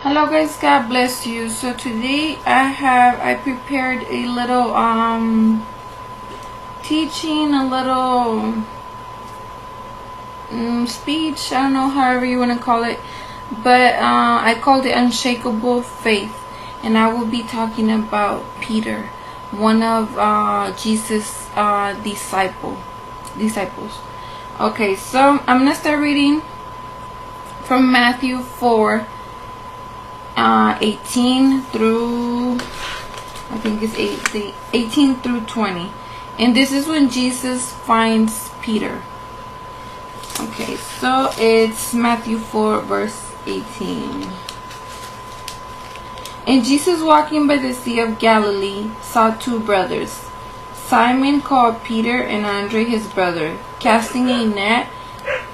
Hello guys, God bless you. So today I prepared a little teaching, a little speech, I don't know, however you want to call it, but I called it Unshakable Faith, and I will be talking about Peter, one of Jesus' disciples. Okay, so I'm gonna start reading from Matthew 4 18 through, I think it's 18 through 20. And this is when Jesus finds Peter. Okay, so it's Matthew 4 verse 18. And Jesus, walking by the Sea of Galilee, saw two brothers, Simon called Peter and Andre his brother, casting a net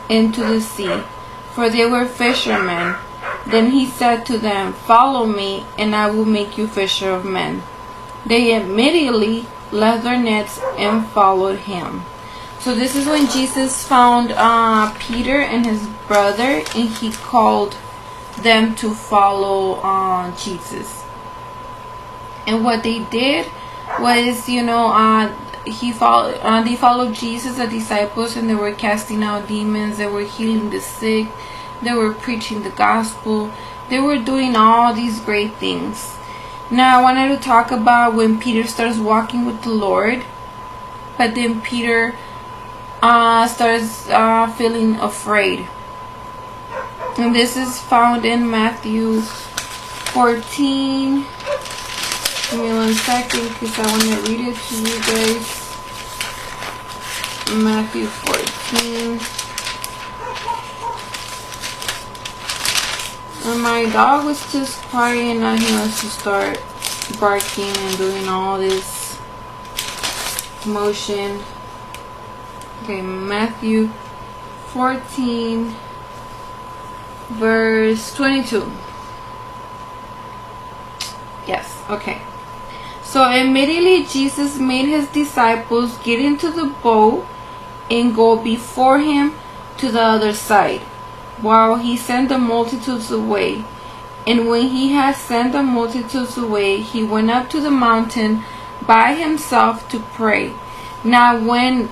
into the sea, for they were fishermen. Then he said to them, "Follow me, and I will make you fisher of men." They immediately left their nets and followed him. So this is when Jesus found Peter and his brother, and he called them to follow Jesus. And what they did was, they followed Jesus, the disciples, and they were casting out demons, they were healing the sick, they were preaching the gospel, they were doing all these great things. Now I wanted to talk about when Peter starts walking with the Lord, but then Peter starts feeling afraid. And this is found in Matthew 14. Give me 1 second because I want to read it to you guys. Matthew 14. And my dog was just crying, and he wants to start barking and doing all this motion. Okay, Matthew 14 verse 22. Yes, okay. So immediately Jesus made his disciples get into the boat and go before him to the other side, while he sent the multitudes away. And when he had sent the multitudes away, he went up to the mountain by himself to pray. Now when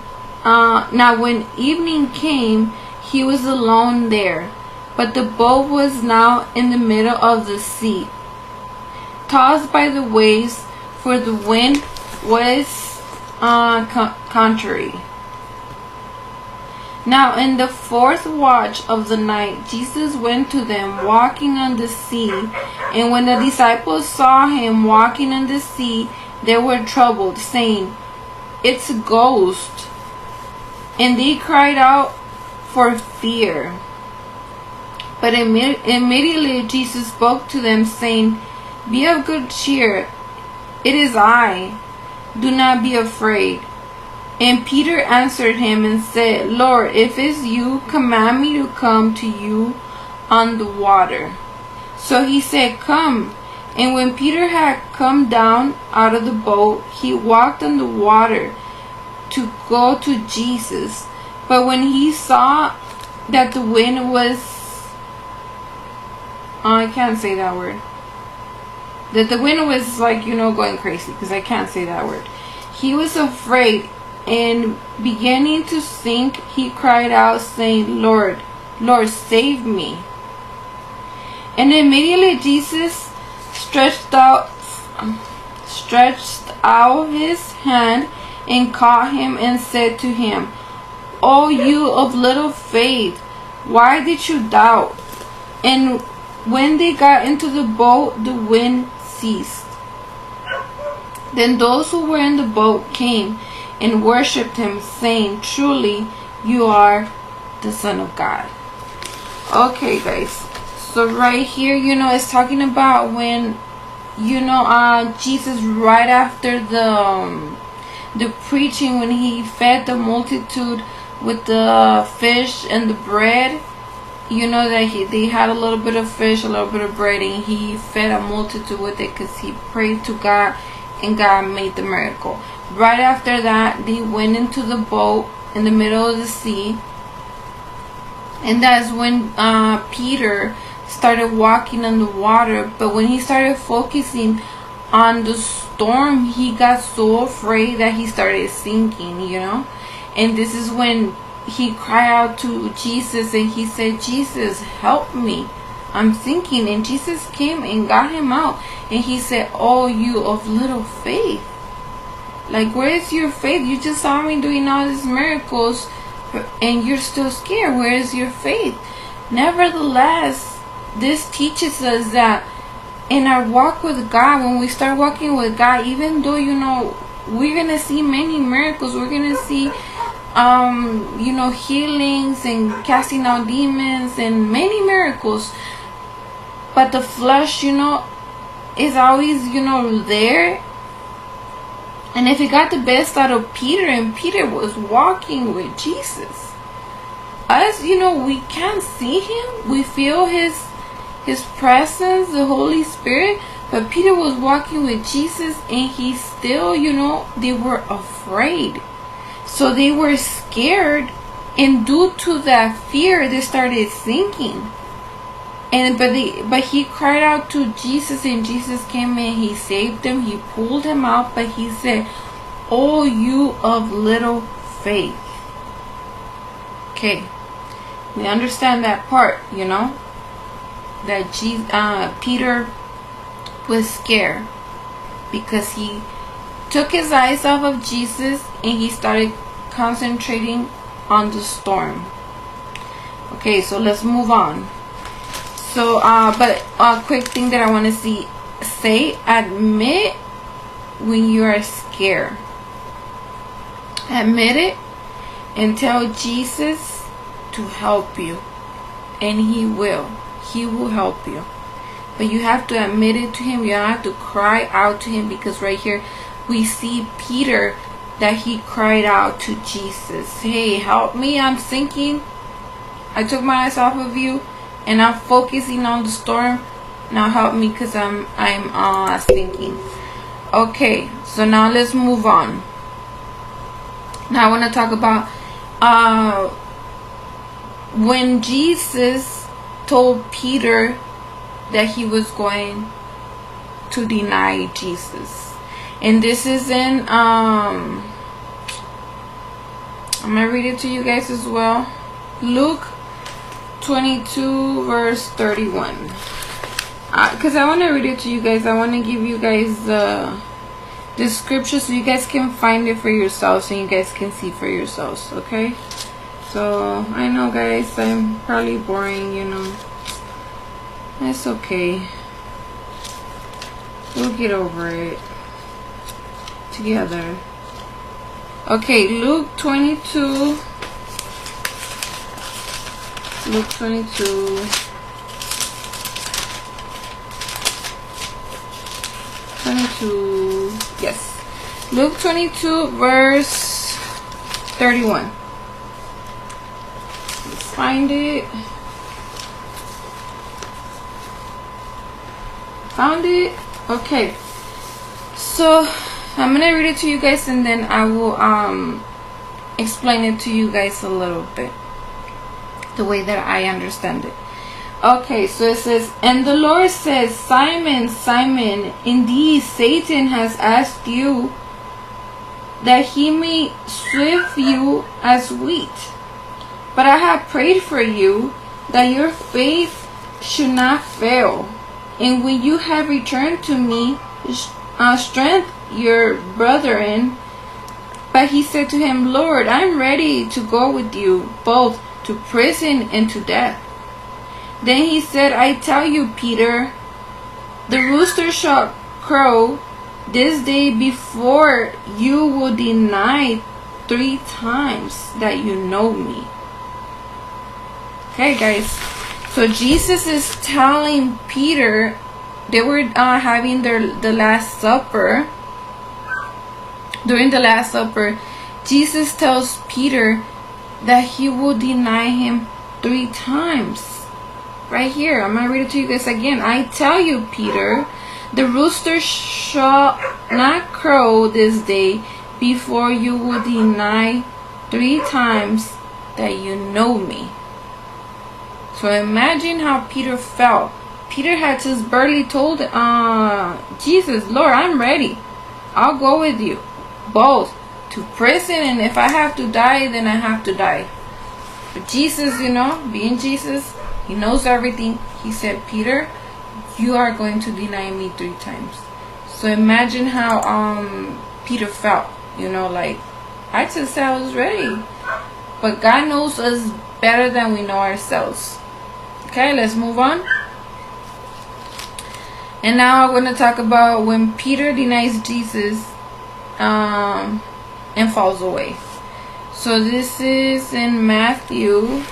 evening came, he was alone there, but the boat was now in the middle of the sea, tossed by the waves, for the wind was contrary. Now in the fourth watch of the night, Jesus went to them walking on the sea. And when the disciples saw him walking on the sea, they were troubled, saying, "It's a ghost." And they cried out for fear. But immediately Jesus spoke to them, saying, "Be of good cheer. It is I. Do not be afraid." And Peter answered him and said, "Lord, if it is you, command me to come to you on the water." So he said, "Come." And when Peter had come down out of the boat, he walked on the water to go to Jesus. But when he saw that the wind was, I can't say that word, that the wind was going crazy, because I can't say that word, he was afraid, and beginning to sink, he cried out, saying, "Lord, Lord, save me." And immediately Jesus stretched out his hand and caught him and said to him, "O you of little faith, why did you doubt?" And when they got into the boat, the wind ceased. Then those who were in the boat came and worshipped him, saying, "Truly you are the Son of God." Okay guys, so right here, it's talking about when Jesus, right after the preaching, when he fed the multitude with the fish and the bread, that they had a little bit of fish, a little bit of bread, and he fed a multitude with it because he prayed to God, and God made the miracle. Right after that, they went into the boat in the middle of the sea, and that's when Peter started walking on the water. But when he started focusing on the storm, he got so afraid that he started sinking, And this is when he cried out to Jesus and he said, Jesus, help me, I'm sinking. And Jesus came and got him out, and he said, oh, you of little faith. Like, where is your faith? You just saw me doing all these miracles and you're still scared. Where is your faith? Nevertheless, this teaches us that in our walk with God, when we start walking with God, even though we're gonna see many miracles, we're gonna see healings and casting out demons and many miracles, but the flesh is always there. And if it got the best out of Peter, and Peter was walking with Jesus, us, we can't see him, we feel his presence, the Holy Spirit, but Peter was walking with Jesus, and he still, they were afraid. So they were scared, and due to that fear, they started sinking. But he cried out to Jesus, and Jesus came in, he saved him, he pulled him out, but he said, oh, you of little faith. Okay, we understand that part, that Peter was scared because he took his eyes off of Jesus and he started concentrating on the storm. Okay, so let's move on. So, but a quick thing that I want to say, admit when you are scared. Admit it and tell Jesus to help you. And He will. He will help you. But you have to admit it to Him. You don't have to cry out to Him, because right here we see Peter, that he cried out to Jesus. Hey, help me, I'm sinking. I took my eyes off of you and I'm focusing on the storm. Now help me, because I'm sinking. Okay, so now let's move on. Now I want to talk about when Jesus told Peter that he was going to deny Jesus. And this is in I'm gonna read it to you guys as well. Luke 22 verse 31. Because I want to read it to you guys. I want to give you guys the scripture so you guys can find it for yourselves and you guys can see for yourselves. Okay, so I know, guys, I'm probably boring, it's okay, we'll get over it together. Okay, Luke 22 yes, Luke 22 verse 31. Let's find it. Found it. Okay, so I'm gonna read it to you guys and then I will explain it to you guys a little bit, the way that I understand it. Okay, so it says, and the Lord says, Simon, Simon, indeed Satan has asked you that he may sift you as wheat. But I have prayed for you that your faith should not fail. And when you have returned to me, strengthen your brethren. But he said to him, Lord, I am ready to go with you, both to prison and to death. Then he said, I tell you, Peter, the rooster shall crow this day before you will deny 3 times that you know me. Okay, guys. So Jesus is telling Peter, they were having the Last Supper. During the Last Supper, Jesus tells Peter that he will deny him 3 times. Right here, I'm going to read it to you guys again. I tell you, Peter, the rooster shall not crow this day before you will deny 3 times that you know me. So imagine how Peter felt. Peter had just barely told Jesus, Lord, I'm ready. I'll go with you. Both to prison, and if I have to die, then I have to die. But Jesus, being Jesus, he knows everything. He said, Peter, you are going to deny me 3 times. So imagine how Peter felt. Like, I just said I was ready. But God knows us better than we know ourselves. Okay, let's move on. And now I'm going to talk about when Peter denies Jesus and falls away. So this is in Matthew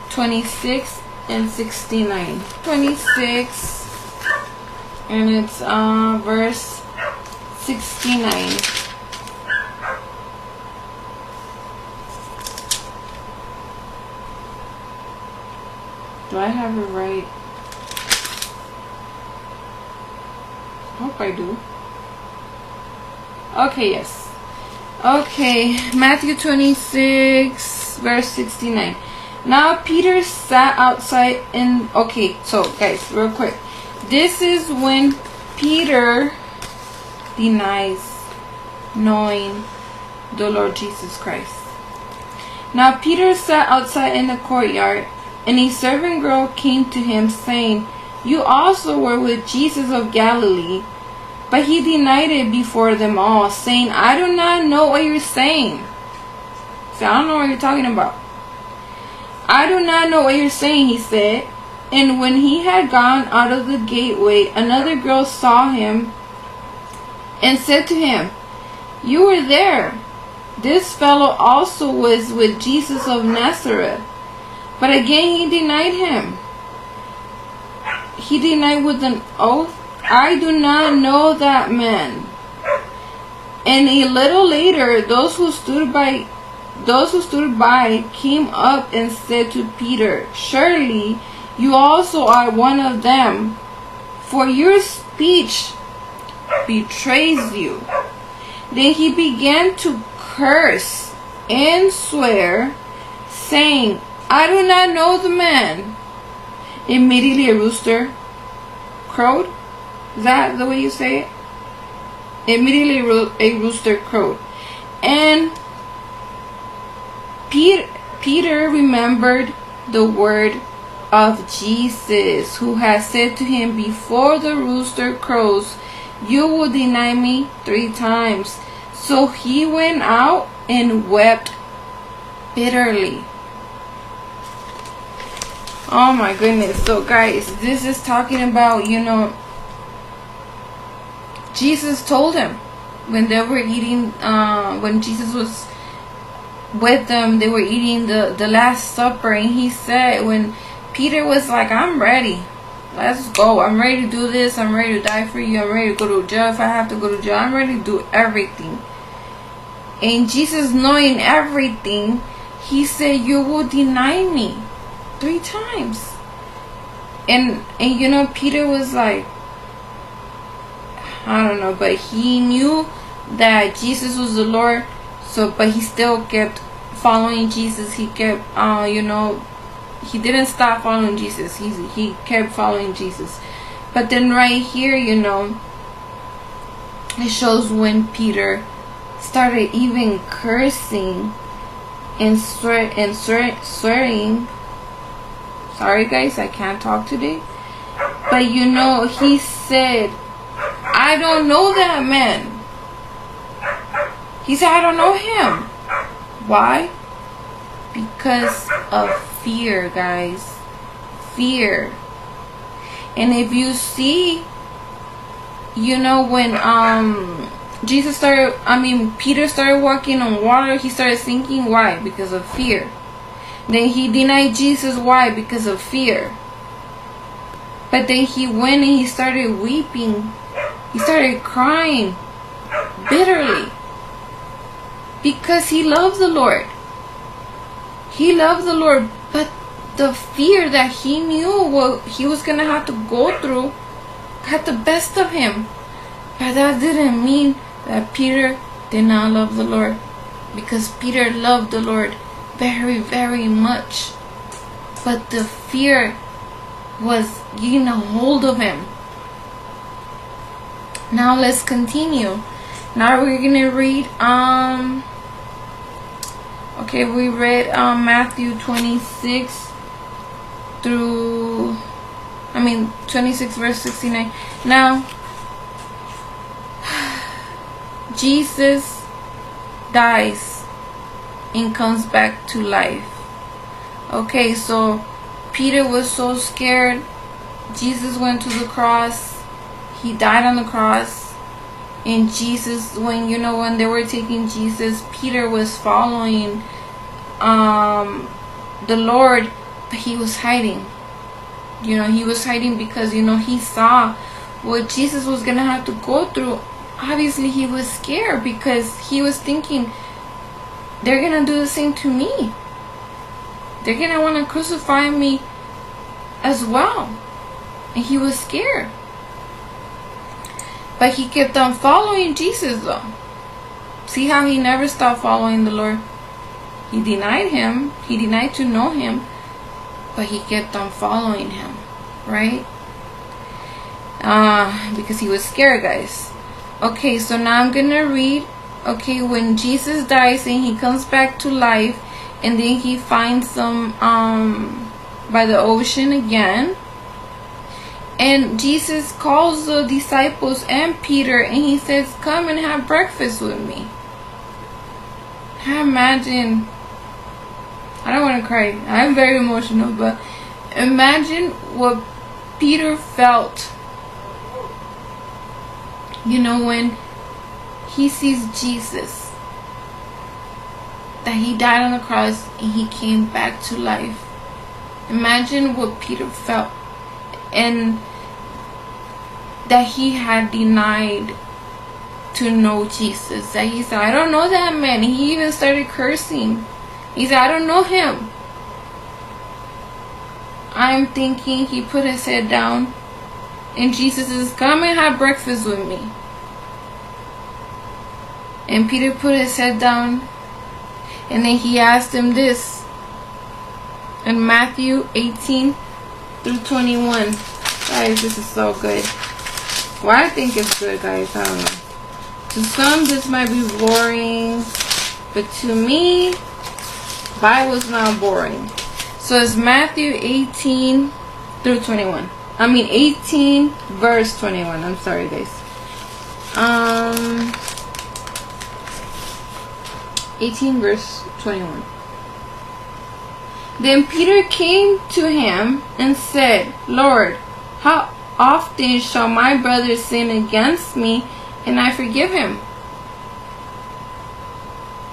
26 and 69. 26, and it's verse 69. Do I have it right? I hope I do. Okay, yes. Okay, Matthew 26, verse 69. Now Peter sat outside in... Okay, so guys, real quick. This is when Peter denies knowing the Lord Jesus Christ. Now Peter sat outside in the courtyard, and a servant girl came to him, saying, You also were with Jesus of Galilee. But he denied it before them all, saying, I do not know what you're saying. So I don't know what you're talking about. I do not know what you're saying, he said. And when he had gone out of the gateway, another girl saw him and said to him, You were there. This fellow also was with Jesus of Nazareth. But again he denied him. He denied with an oath, I do not know that man. And a little later, those who stood by came up and said to Peter, Surely you also are one of them, for your speech betrays you. Then he began to curse and swear, saying, I do not know the man. Immediately a rooster crowed. Is that the way you say it? Immediately a rooster crowed. And Peter remembered the word of Jesus, who had said to him, Before the rooster crows, you will deny me 3 times. So he went out and wept bitterly. Oh my goodness. So guys, this is talking about, Jesus told him when they were eating, when Jesus was with them, they were eating the Last Supper, and he said, when Peter was like, I'm ready, let's go, I'm ready to do this, I'm ready to die for you, I'm ready to go to jail if I have to go to jail, I'm ready to do everything. And Jesus, knowing everything, he said, you will deny me 3 times. And Peter was like, I don't know, but he knew that Jesus was the Lord. So, but he still kept following Jesus. He kept, he didn't stop following Jesus. He kept following Jesus. But then right here, it shows when Peter started even cursing and swearing. Sorry guys, I can't talk today. But he said, I don't know that man. He said, I don't know him. Why? Because of fear, guys. Fear. And if you see, when Peter started walking on water, he started sinking. Why? Because of fear. Then he denied Jesus. Why? Because of fear. But then he went and he started weeping. He started crying bitterly. Because he loved the Lord. He loved the Lord. But the fear that he knew what he was going to have to go through got the best of him. But that didn't mean that Peter did not love the Lord. Because Peter loved the Lord very, very much. but the fear was getting a hold of him. Now let's continue. Now we're gonna read okay, we read Matthew 26 verse 69. Now Jesus dies and comes back to life. Okay, so Peter was so scared. Jesus went to the cross. He died on the cross. And Jesus, when they were taking Jesus, Peter was following the Lord, but he was hiding. He was hiding because he saw what Jesus was gonna have to go through. Obviously he was scared because he was thinking, they're gonna do the same to me. They're gonna want to crucify me as well. And he was scared. But he kept on following Jesus though. See how he never stopped following the Lord? He denied him. He denied to know him. But he kept on following him. Right? Because he was scared, guys. Okay, so now I'm gonna read. Okay, when Jesus dies and he comes back to life, and then he finds them by the ocean again. And Jesus calls the disciples and Peter, and he says, come and have breakfast with me. I imagine, I don't want to cry, I'm very emotional, but imagine what Peter felt, when he sees Jesus, that he died on the cross and he came back to life. Imagine what Peter felt, and that he had denied to know Jesus. That he said, I don't know that man. He even started cursing. He said, I don't know him. I'm thinking he put his head down, and Jesus says, come and have breakfast with me. And Peter put his head down, and then he asked him this in Matthew 18 through 21. Guys, this is so good. Well, I think it's good, guys. I don't know. To some, this might be boring, but to me, Bible's not boring. So it's Matthew 18 through 21. 18 verse 21. I'm sorry, guys. 18 verse 21. Then Peter came to him and said, Lord, how often shall my brother sin against me and I forgive him?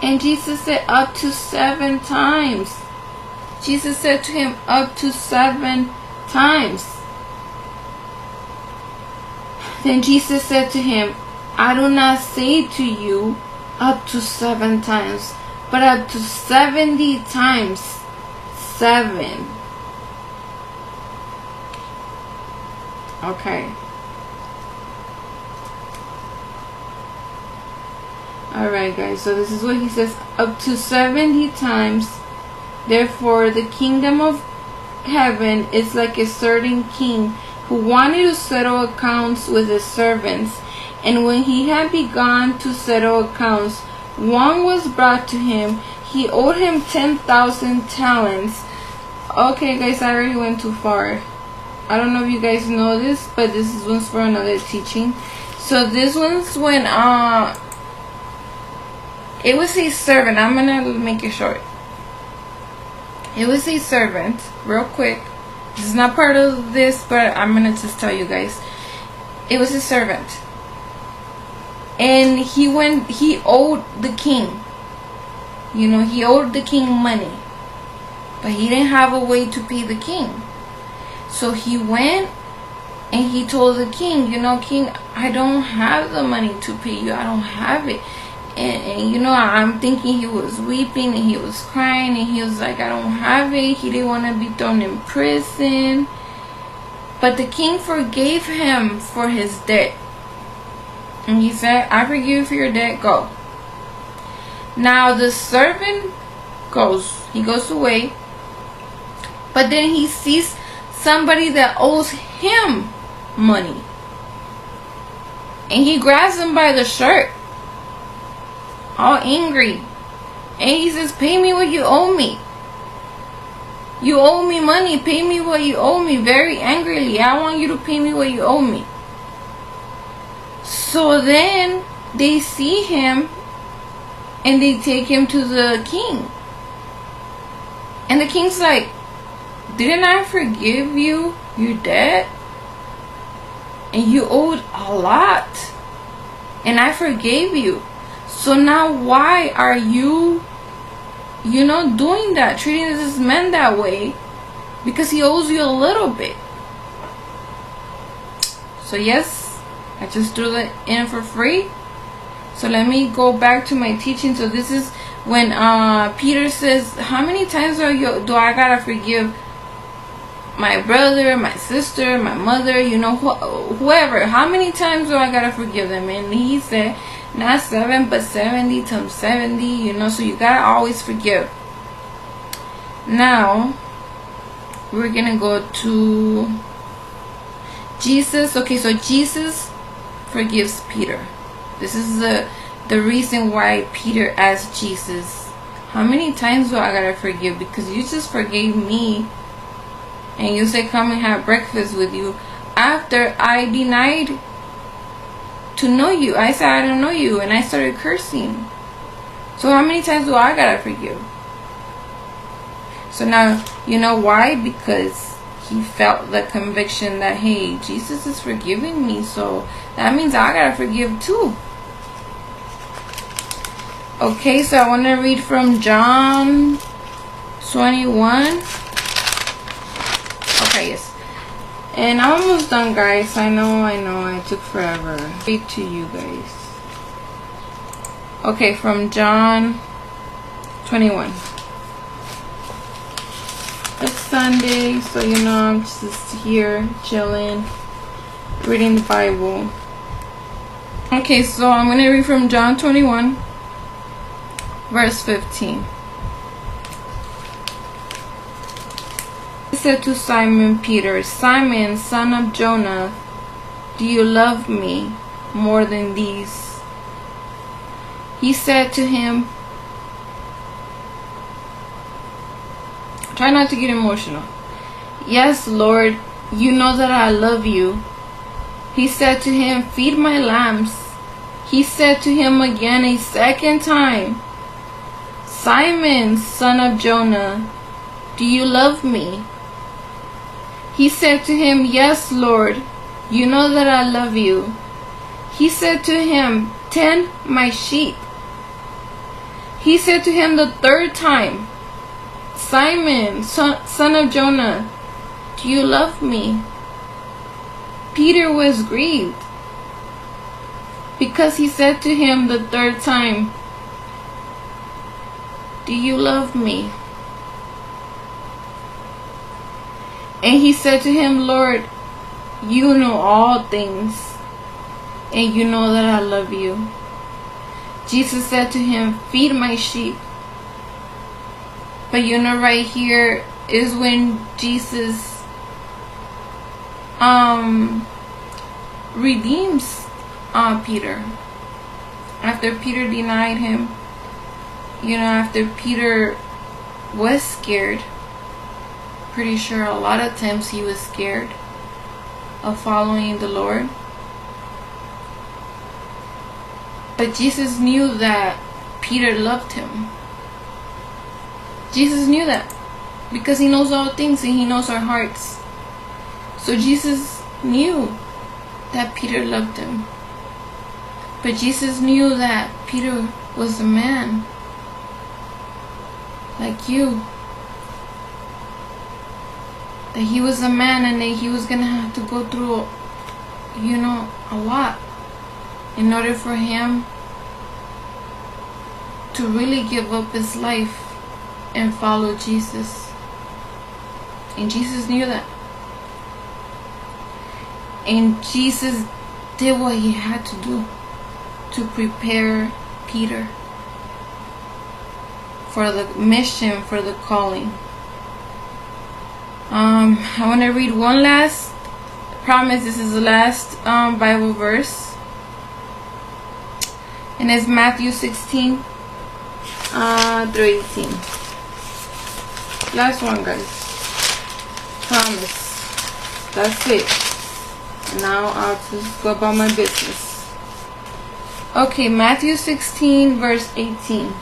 And Jesus said, up to 7 times. Jesus said to him, up to 7 times. Then Jesus said to him, I do not say to you up to 7 times, but up to 70 times 7. Okay. Alright, guys, so this is what he says, up to 70 times. Therefore, the kingdom of heaven is like a certain king who wanted to settle accounts with his servants. And when he had begun to settle accounts, one was brought to him. He owed him 10,000 talents. Okay, guys, I already went too far. I don't know if you guys know this, but this is one's for another teaching. So this one's when it was a servant. I'm gonna make it short. It was a servant, real quick. This is not part of this, but I'm gonna just tell you guys. It was a servant, and he owed the king. He owed the king money, but he didn't have a way to pay the king. So he went and he told the king, King, I don't have the money to pay you. I don't have it. And I'm thinking he was weeping and he was crying and he was like, I don't have it. He didn't want to be thrown in prison. But the king forgave him for his debt. And he said, I forgive you for your debt, go. Now the servant goes. He goes away. But then he sees somebody that owes him money. And he grabs him by the shirt, all angry. And he says, pay me what you owe me. You owe me money. Pay me what you owe me. Very angrily. I want you to pay me what you owe me. So then they see him and they take him to the king. And the king's like, didn't I forgive you your debt? And you owed a lot. And I forgave you. So now why are you doing that? Treating this man that way? Because he owes you a little bit. So yes, I just threw that in for free. So let me go back to my teaching. So this is when Peter says, how many times do I gotta forgive my brother, my sister, my mother, whoever? How many times do I gotta forgive them? And he said, not 7 but 70 times 70. So you gotta always forgive. Now we're gonna go to Jesus. Okay, so Jesus forgives Peter. This is the reason why Peter asked Jesus, how many times do I gotta forgive? Because you just forgave me. And you said, come and have breakfast with you. After I denied to know you. I said, I don't know you. And I started cursing. So how many times do I gotta forgive? So now, you know why? Because he felt the conviction that, hey, Jesus is forgiving me. So that means I gotta forgive too. Okay, so I want to read from John 21. Okay, yes. And I'm almost done, guys. I know, I took forever. Read to you guys. Okay, from John 21. It's Sunday, so I'm just here chilling, reading the Bible. Okay, so I'm going to read from John 21, verse 15. He said to Simon Peter, Simon, son of Jonah, do you love me more than these? He said to him, try not to get emotional. Yes, Lord, you know that I love you. He said to him, feed my lambs. He said to him again a second time, Simon, son of Jonah, do you love me? He said to him, yes, Lord, you know that I love you. He said to him, tend my sheep. He said to him the third time, Simon, son of Jonah, do you love me? Peter was grieved because he said to him the third time, do you love me? And he said to him, Lord, you know all things, and you know that I love you. Jesus said to him, feed my sheep. But right here is when Jesus redeems Peter. After Peter denied him, after Peter was scared, pretty sure a lot of times he was scared of following the Lord. But Jesus knew that Peter loved him. Jesus knew that because he knows all things and he knows our hearts. So Jesus knew that Peter loved him. But Jesus knew that Peter was a man like you. That he was a man and that he was going to have to go through, a lot in order for him to really give up his life and follow Jesus. And Jesus knew that. And Jesus did what he had to do to prepare Peter for the mission, for the calling. I want to read one last, promise this is the last Bible verse. And it's Matthew 16 through 18. Last one, guys. Promise. That's it. And now I'll just go about my business. Okay, Matthew 16 verse 18.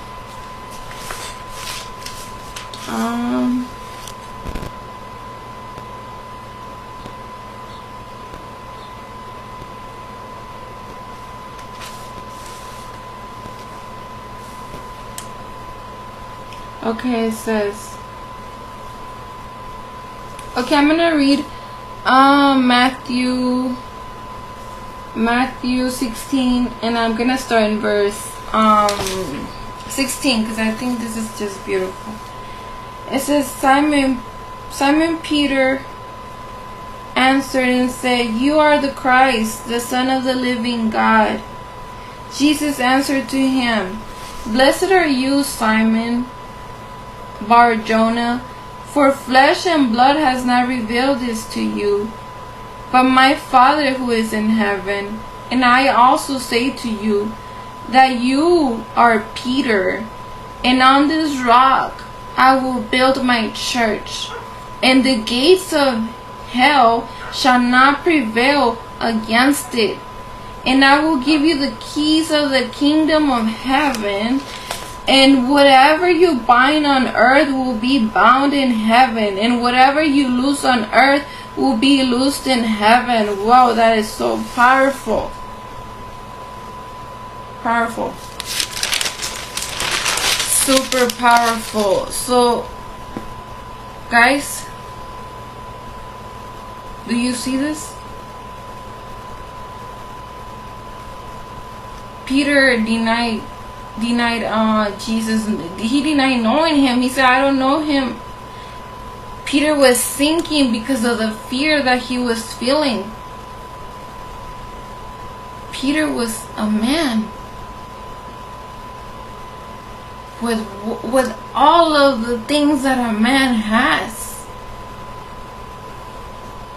Okay, it says, okay, I'm gonna read Matthew 16, and I'm gonna start in verse 16, because I think this is just beautiful. It says, Simon Peter answered and said, "You are the Christ, the Son of the living God." Jesus answered to him, "Blessed are you, Simon Bar-Jonah, for flesh and blood has not revealed this to you, but my Father who is in heaven. And I also say to you that you are Peter, and on this rock I will build my church, and the gates of hell shall not prevail against it. And I will give you the keys of the kingdom of heaven, and whatever you bind on earth will be bound in heaven, and whatever you loose on earth will be loosed in heaven." Wow, that is so powerful. Powerful. Super powerful. So, guys, do you see this? Peter denied Jesus. He denied knowing him. He said, "I don't know him." Peter was sinking because of the fear that he was feeling. Peter was a man with all of the things that a man has,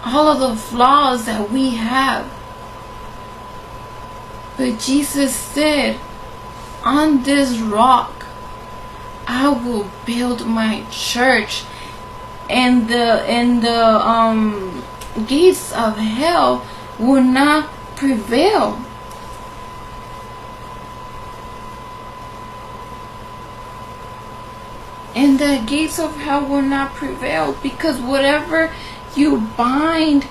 all of the flaws that we have. But Jesus said, "On this rock I will build my church, and the gates of hell will not prevail." And the gates of hell will not prevail, because whatever you bind,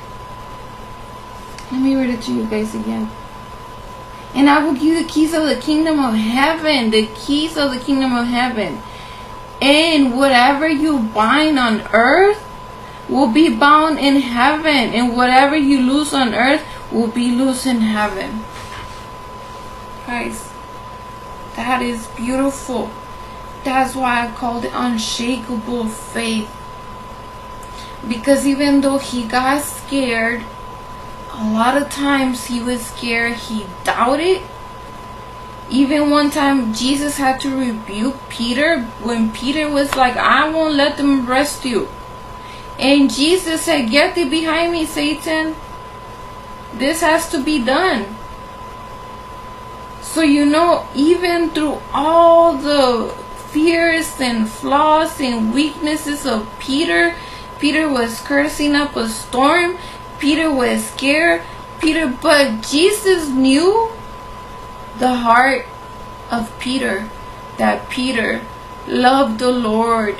let me read it to you guys again. "And I will give you the keys of the kingdom of heaven," the keys of the kingdom of heaven. "And whatever you bind on earth will be bound in heaven, and whatever you loose on earth will be loose in heaven." Guys, that is beautiful. That's why I called it unshakable faith. Because even though he got scared, a lot of times he was scared, he doubted. Even one time Jesus had to rebuke Peter when Peter was like, "I won't let them arrest you." And Jesus said, "Get thee behind me, Satan. This has to be done." So even through all the fears and flaws and weaknesses of Peter was cursing up a storm. Peter was scared. But Jesus knew the heart of Peter, that Peter loved the Lord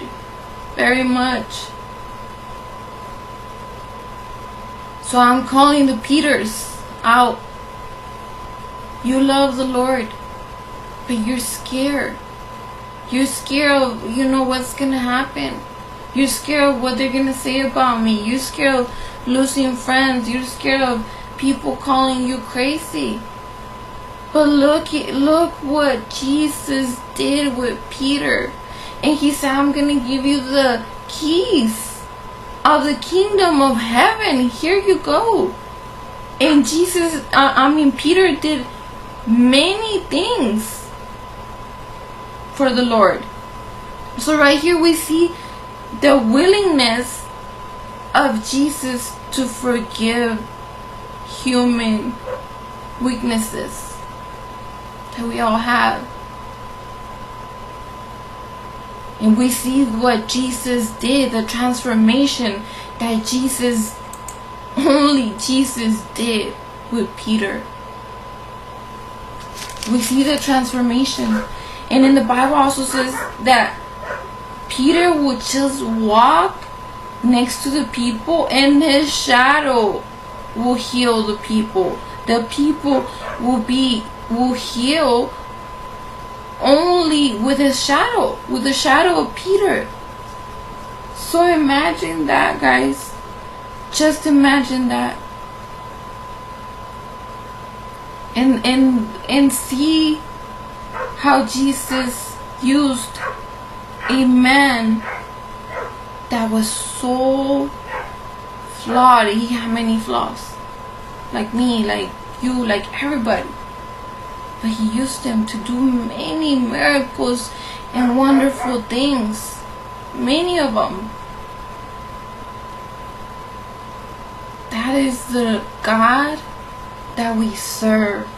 very much. So I'm calling the Peters out. You love the Lord, but you're scared. You're scared of, what's going to happen. You're scared of what they're going to say about me. You're scared of losing friends. You're scared of people calling you crazy. But look what Jesus did with Peter. And he said, "I'm going to give you the keys of the kingdom of heaven. Here you go." And Peter did many things for the Lord. So right here we see the willingness of Jesus to forgive human weaknesses that we all have. And we see what Jesus did, the transformation that only Jesus did with Peter. We see the transformation. And in the Bible also says that Peter would just walk next to the people and his shadow will heal the people. The people will heal only with his shadow, with the shadow of Peter. So imagine that, guys. Just imagine that. And see how Jesus used a man that was so flawed. He had many flaws, like me, like you, like everybody. But he used him to do many miracles and wonderful things. Many of them. That is the God that we serve.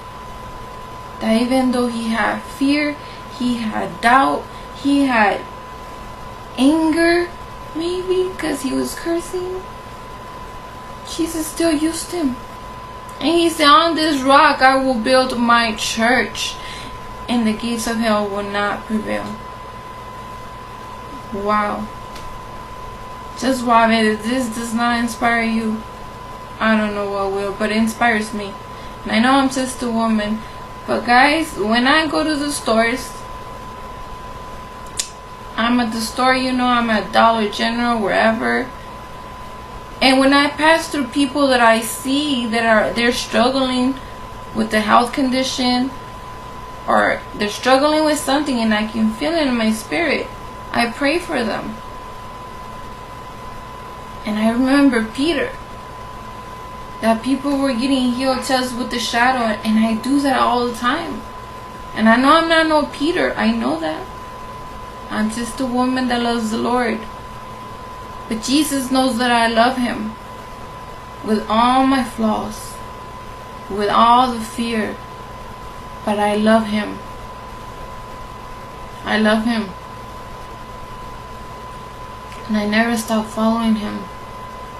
That even though he had fear, he had doubt, he had anger, maybe because he was cursing, Jesus still used him. And he said, on this rock I will build my church, and the gates of hell will not prevail. Wow. Just wow. If this does not inspire you, I don't know what will, but it inspires me. And I know I'm just a woman, but guys, when I go to the stores, I'm at the store, I'm at Dollar General, wherever. And when I pass through people that I see they're struggling with the health condition, or they're struggling with something, and I can feel it in my spirit, I pray for them. And I remember Peter, that people were getting healed just with the shadow, and I do that all the time. And I know I'm not no Peter, I know that. I'm just a woman that loves the Lord. But Jesus knows that I love him with all my flaws, with all the fear. But I love him. I love him. And I never stopped following him.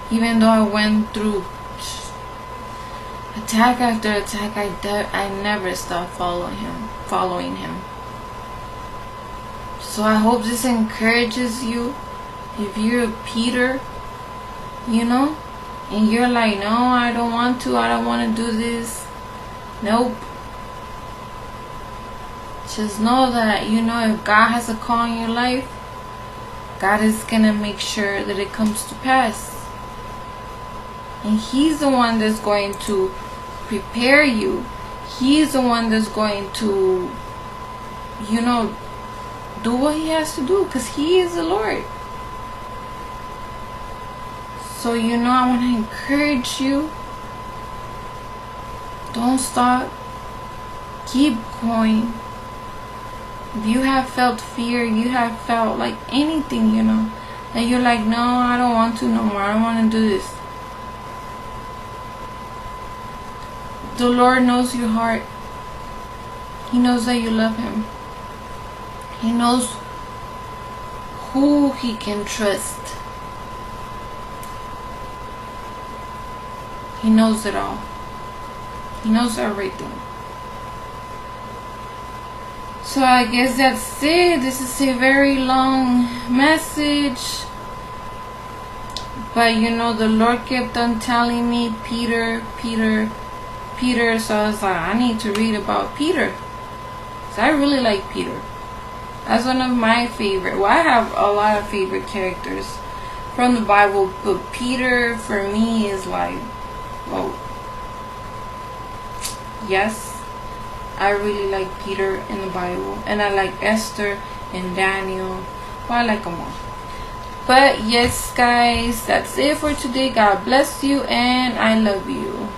Even though I went through attack after attack, I never stopped following him. So I hope this encourages you. If you're a Peter, and you're like, no, I don't want to do this. Nope. Just know that, if God has a call in your life, God is going to make sure that it comes to pass. And he's the one that's going to prepare you. He's the one that's going to, do what he has to do, because he is the Lord. So, I want to encourage you. Don't stop. Keep going. If you have felt fear, you have felt like anything, that you're like, no, I don't want to no more. I don't want to do this. The Lord knows your heart. He knows that you love him. He knows who he can trust. He knows it all. He knows everything. So I guess that's it. This is a very long message. But the Lord kept on telling me, Peter. So I was like, I need to read about Peter. So I really like Peter. That's one of my favorite. Well, I have a lot of favorite characters from the Bible, but Peter for me is like, whoa. Yes, I really like Peter in the Bible, and I like Esther and Daniel. Well, I like them all. But yes, guys, that's it for today. God bless you, and I love you.